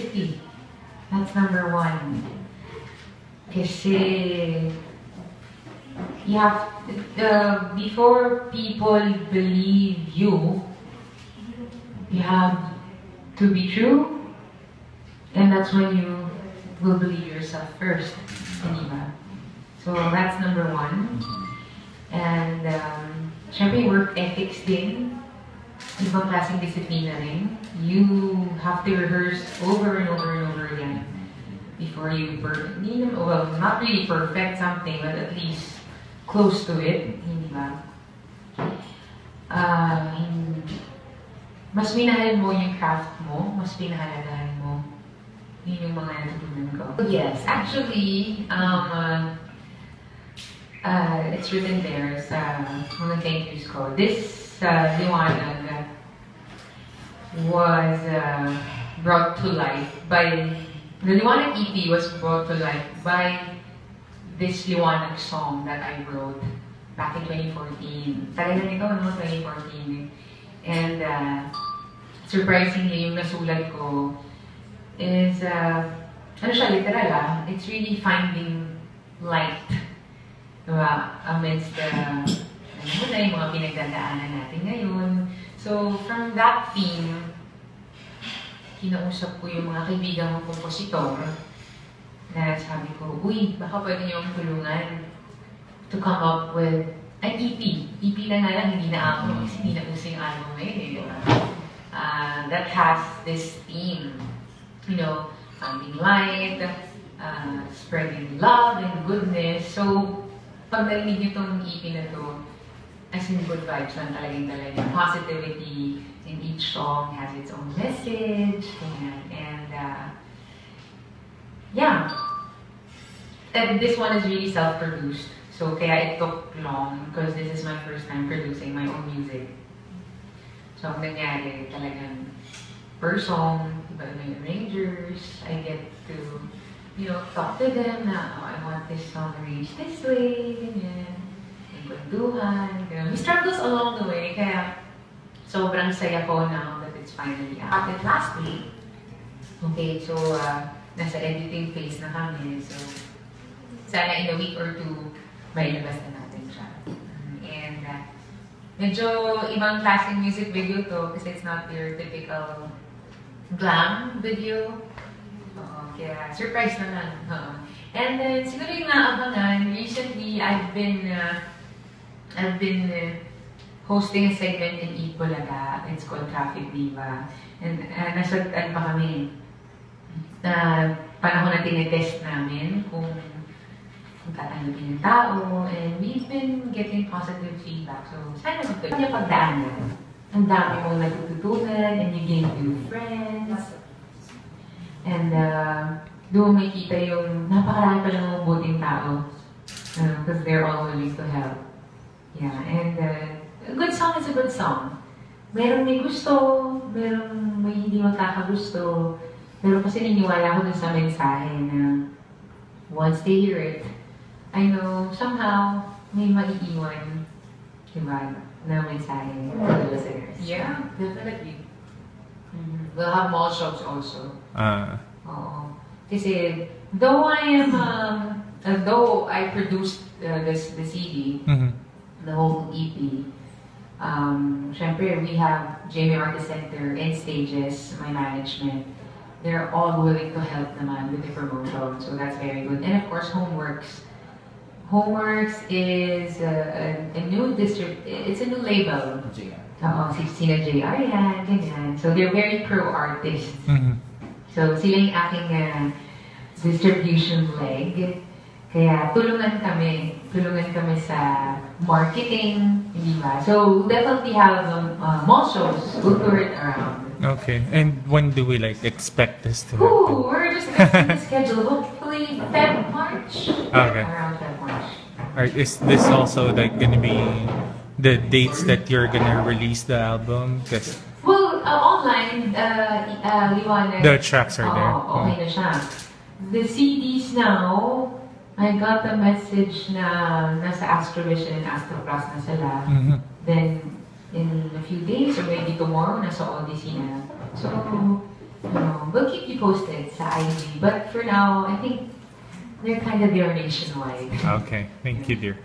authenticity. That's number one. Kasi you have before people believe you, you have to be true, and that's when you will believe yourself first. Diba? So that's number one. And syempre work ethics din. Ibang klaseng disiplina rin. You have to rehearse over and over and over again before you well, not really perfect something, but at least close to it. Hindi ba? Mas minahalin mo yung craft mo, mas pinahalagahan mo. Yun yung mga natutunan ko. Yes, actually, it's written there sa mga thank yous ko. This liwanag was brought to life by, the Liwanag EP was brought to life by this Liwanag song that I wrote back in 2014. Talaga nito, 2014. And surprisingly, yung nasulat ko is, ano siya, literal it's really finding light. Diba? Amidst yung mga pinagdadaanan natin ngayon. So, from that theme, kinausap ko yung mga kaibigan kong kompositor na sabi ko, uy, baka pwede niyong tulungan to come up with an EP. EP na nga lang, hindi na album. Kasi hindi na uso yung album ngayon. That has this theme. You know, finding light, spreading love and goodness. So, pag narinig niyo itong EP na to, as in good vibes lang talaga. Positivity in each song has its own message. And yeah. And this one is really self-produced. So kaya it took long because this is my first time producing my own music. So ang nangyari talagang per song, iba yung arrangers, I get to, you know, talk to them na, oh, I want this song arranged this way, ganyan. Kwentuhan. May struggles along the way, kaya sobrang saya ko now that it's finally out. And lastly, okay, so nasa editing phase na kami, so sana in a week or two, mailabas na natin siya. And medyo ibang klaseng music video to kasi it's not your typical glam video. Kaya surprise naman. And then siguro yung naabangan, recently I've been hosting a segment in Eat Bulaga. It's called Traffic Diva. And nasa pa kami panahon na tinetest namin kung tatanggapin yung tao. And we've been getting positive feedback. So, sana magtuloy. Yung pagdaanan. Ang dami mong natututunan and you gain new friends. And doon may kita yung napakarami pa lang ng mabuting tao. Because they're all willing to help. Yeah, and a good song is a good song. Merong may gusto, merong may hindi magkakagusto. Pero kasi niniwala ko dun sa mensahe na once they hear it, I know somehow may maiiwan, diba, na mensahe to the listeners. Yeah, definitely. We'll have mall shops also. Oo. Kasi though I produced the CD, the whole EP. Syempre, we have Jamie Artist Center and Stages, my management. They're all willing to help naman with the promotion, so that's very good. And of course, Homeworks. Homeworks is a new it's a new label. Sina JR yan, ganyan. So they're very pro artists. So sila yung aking distribution leg. Kaya tulungan kami sa marketing, di ba? So definitely have mall shows, we'll tour it around. Okay, and when do we expect this to happen? We're just testing the schedule. Hopefully March. Okay. Around March. Alright, is this also gonna be the dates that you're gonna release the album? Well, online, Liwanag. The tracks are there. Okay na siya. The CDs now, I got a message na nasa Astrovision and Astro Plus na sila. Then, in a few days or maybe tomorrow, nasa Odyssey na. So, we'll keep you posted sa IG. But for now, I think they're kind of there nationwide. Okay. Thank you, dear.